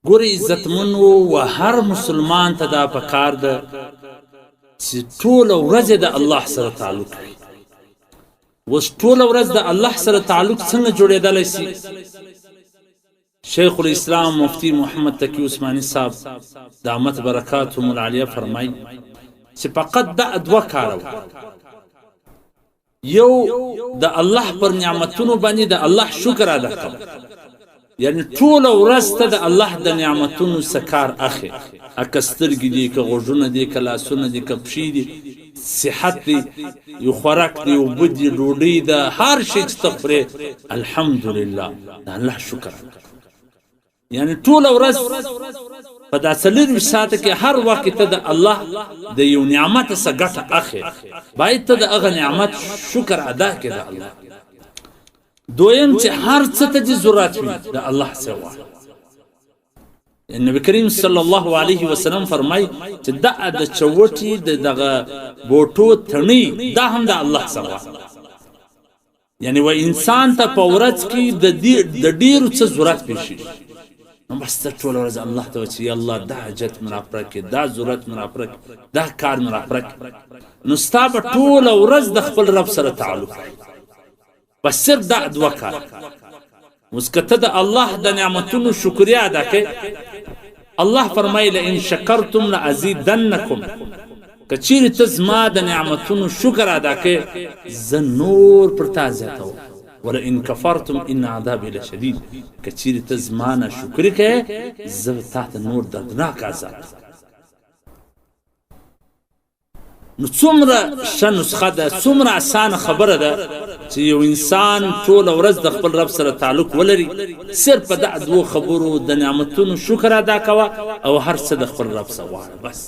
ګورې عزتمنو و هر مسلمان ته دا پکار ده چې ټوله ورځ د الله سره تعلق وي. اوس ټوله ورځ د الله سره تعلق څنګه جوړېدلی سي؟ شیخ الاسلام مفتی محمد تقی عثماني صاحب دامت برکاتهم العالیه فرمایي چې فقط دا دوه کاره یو د الله پر نعمتونو باندې د الله شکر ادا کول، یعنی ټوله ورځ ته د الله د نعمتونو سکار اخی، اکه سترګې دي، که غوږونه دي، که لاسونه دي، که پښې دي، صحت دی، یو خوراک دی، اوبه دي، ډوډۍ ده، هر شی چې ته خورې الحمدلله د الله شکر. یعنی ټوله ورځ په دا 24 ساعته کې هر وخت ته د الله د یو نعمت څخه ګټه اخی، باید ته د هغه نعمت شکر ادا کړې د الله. دویم چې هر څه ته چې ضرورت وي د الله سوا. نبی کریم صلی الله علیه وسلم فرمای چې د چوټي دغه بوټو تڼي دا هم د الله سوا. یعنی و انسان ته په ورځ کې د ډیرو څه ضرورت پېښي، نو بس ته ټوله ورځ الله ته وایې چې یا الله دا حاجت مې راپوره کړې، دا ضرورت مې راپوره کړې، دا کار مې راپوره کړې، نو ستا به ټوله ورځ د خپل رب سره تعلق وي. بس صرف دا دوه کار. اوس که ته د الله د نعمتونو شکریا ادا کړې، الله فرمایي لئن شکرتم لازیدنکم، که چیرې ته زما د نعمتونو شکر ادا کړې زه نور پر تا زیاتوم، ولئن کفرتم ان عذابی لشدید، که چیرې ته زما نه شکر کوې زه تا ته نور دردناک عذاب. نو څومره ښه نسخه ده، څومره اسانه خبره ده چې یو انسان ټوله ورځ د خپل رب سره تعلق ولري. صرف په دغه دوو خبرو د نعمتونو شکر ادا کوه او هر څه د خپل رب څخه غواړه بس.